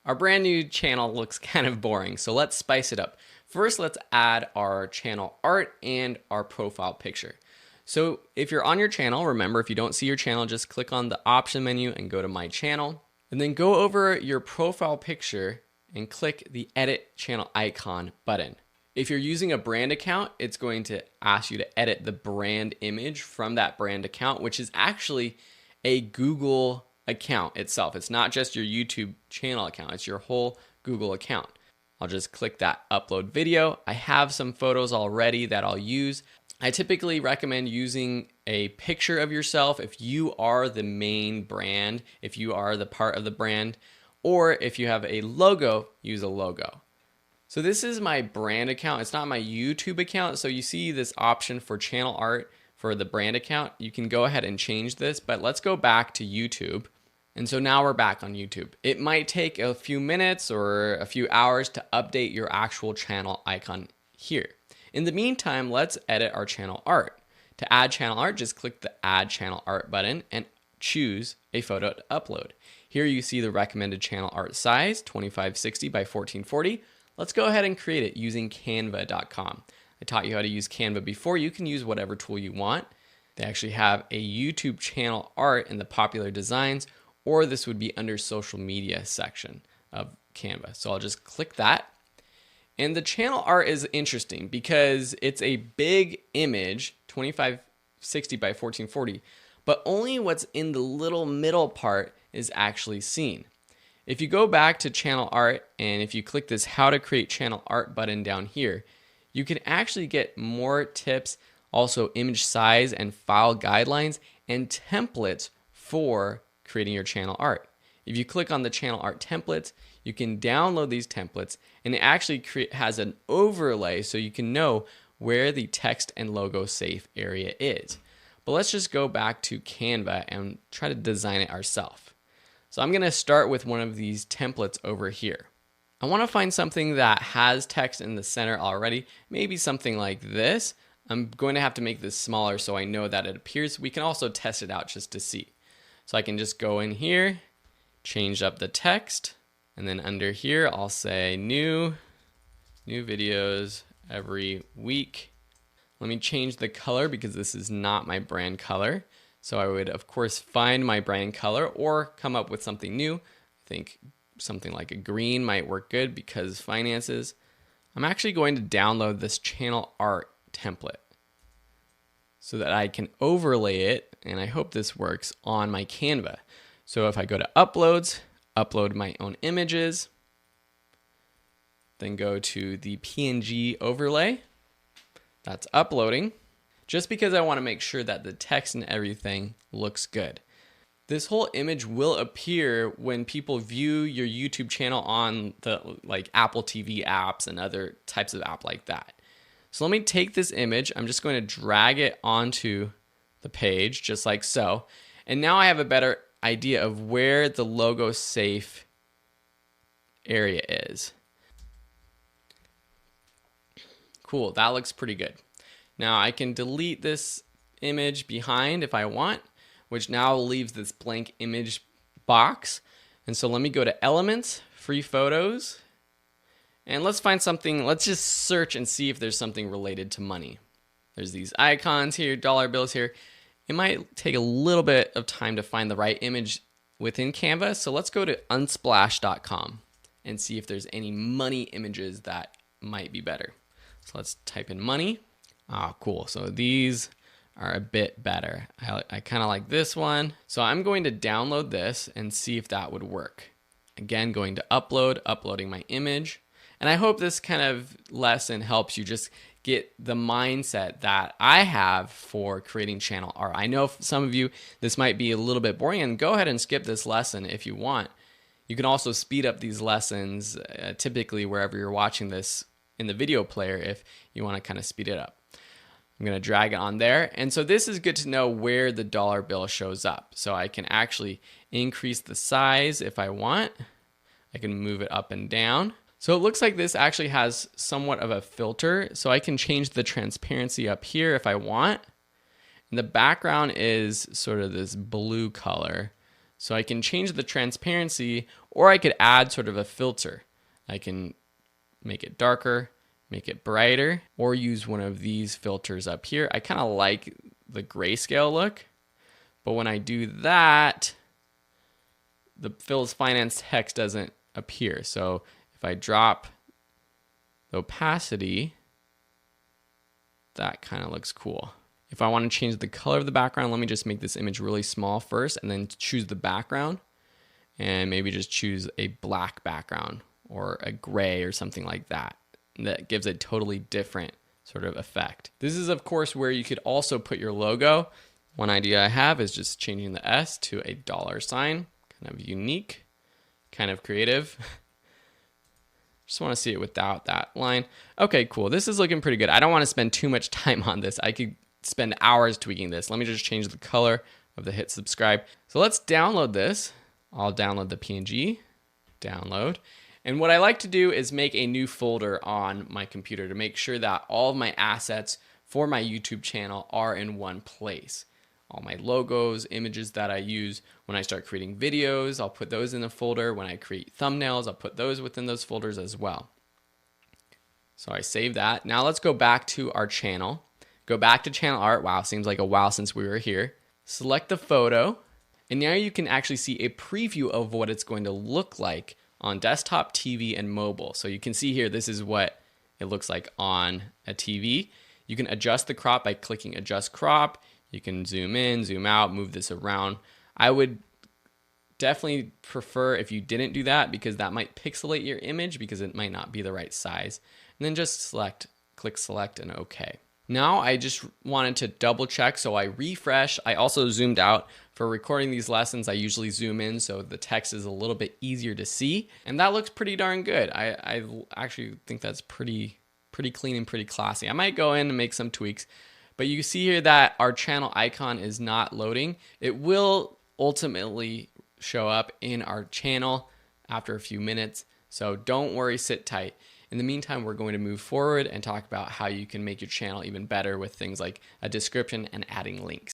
Our brand new channel looks kind of boring, so let's spice it up. First, let's add our channel art and our profile picture. So if you're on your channel, remember, if you don't see your channel, just click on the option menu and go to my channel, and then go over your profile picture and click the edit channel icon button. If you're using a brand account, it's going to ask you to edit the brand image from that brand account, which is actually a Google account itself. It's not just your YouTube channel account, it's your whole Google account. I'll just click that upload video. I have some photos already that I'll use. I typically recommend using a picture of yourself if you are the main brand, if you are the part of the brand, or if you have a logo, use a logo. So this is my brand account. It's not my YouTube account. So you see this option for channel art for the brand account. You can go ahead and change this, but let's go back to YouTube. And so now we're back on YouTube. It might take a few minutes or a few hours to update your actual channel icon here. In the meantime, let's edit our channel art. To add channel art, just click the Add Channel Art button and choose a photo to upload. Here you see the recommended channel art size, 2560 by 1440. Let's go ahead and create it using canva.com. I taught you how to use Canva before. You can use whatever tool you want. They actually have a YouTube channel art in the popular designs, or this would be under social media section of Canva. So I'll just click that. And the channel art is interesting because it's a big image, 2560 by 1440, but only what's in the little middle part is actually seen. If you go back to channel art and if you click this how to create channel art button down here, you can actually get more tips, also image size and file guidelines and templates for creating your channel art. If you click on the channel art templates, you can download these templates, and it actually has an overlay so you can know where the text and logo safe area is. But let's just go back to Canva and try to design it ourselves. So I'm going to start with one of these templates over here. I want to find something that has text in the center already, maybe something like this. I'm going to have to make this smaller so I know that it appears. We can also test it out just to see. So I can just go in here, change up the text, and then under here I'll say new videos every week. Let me change the color because this is not my brand color. So I would of course find my brand color or come up with something new. I think something like a green might work good because finances. I'm actually going to download this channel art template so that I can overlay it, and I hope this works, on my Canva. So if I go to uploads, upload my own images, then go to the PNG overlay, that's uploading, just because I want to make sure that the text and everything looks good. This whole image will appear when people view your YouTube channel on the Apple TV apps and other types of app like that. So let me take this image. I'm just going to drag it onto the page just like so. And now I have a better idea of where the logo safe area is. Cool, that looks pretty good. Now I can delete this image behind if I want, which now leaves this blank image box. And so let me go to Elements, Free Photos, and let's find something. Let's just search and see if there's something related to money. There's these icons here, dollar bills here. It might take a little bit of time to find the right image within Canva. So let's go to unsplash.com and see if there's any money images that might be better. So let's type in money. Ah, cool. So these are a bit better. I kind of like this one. So I'm going to download this and see if that would work. Again, going to uploading my image. And I hope this kind of lesson helps you just get the mindset that I have for creating channel art. I know for some of you, this might be a little bit boring, and go ahead and skip this lesson if you want. You can also speed up these lessons, typically wherever you're watching this in the video player, if you want to kind of speed it up. I'm going to drag it on there. And so this is good to know where the dollar bill shows up. So I can actually increase the size if I want. I can move it up and down. So it looks like this actually has somewhat of a filter. So I can change the transparency up here if I want. And the background is sort of this blue color. So I can change the transparency, or I could add sort of a filter. I can make it darker, make it brighter, or use one of these filters up here. I kind of like the grayscale look, but when I do that, the Phil's Finance text doesn't appear. So if I drop the opacity, that kind of looks cool. If I want to change the color of the background, let me just make this image really small first and then choose the background and maybe just choose a black background or a gray or something like that. That gives a totally different sort of effect. This is of course where you could also put your logo. One idea I have is just changing the S to a $, kind of unique, kind of creative. Just want to see it without that line. Okay, cool. This is looking pretty good. I don't want to spend too much time on this. I could spend hours tweaking this. Let me just change the color of the hit subscribe. So let's download this. I'll download the PNG, download. And what I like to do is make a new folder on my computer to make sure that all of my assets for my YouTube channel are in one place. All my logos, images that I use when I start creating videos, I'll put those in the folder. When I create thumbnails, I'll put those within those folders as well. So I save that. Now let's go back to our channel. Go back to channel art. Wow, seems like a while since we were here. Select the photo, and now you can actually see a preview of what it's going to look like on desktop, TV, and mobile. So you can see here, this is what it looks like on a TV. You can adjust the crop by clicking adjust crop. You can zoom in, zoom out, move this around. I would definitely prefer if you didn't do that because that might pixelate your image because it might not be the right size. And then just click select and OK. Now I just wanted to double check, so I refreshed. I also zoomed out. For recording these lessons, I usually zoom in so the text is a little bit easier to see. And that looks pretty darn good. I actually think that's pretty clean and pretty classy. I might go in and make some tweaks. But you see here that our channel icon is not loading. It will ultimately show up in our channel after a few minutes. So don't worry, sit tight. In the meantime, we're going to move forward and talk about how you can make your channel even better with things like a description and adding links.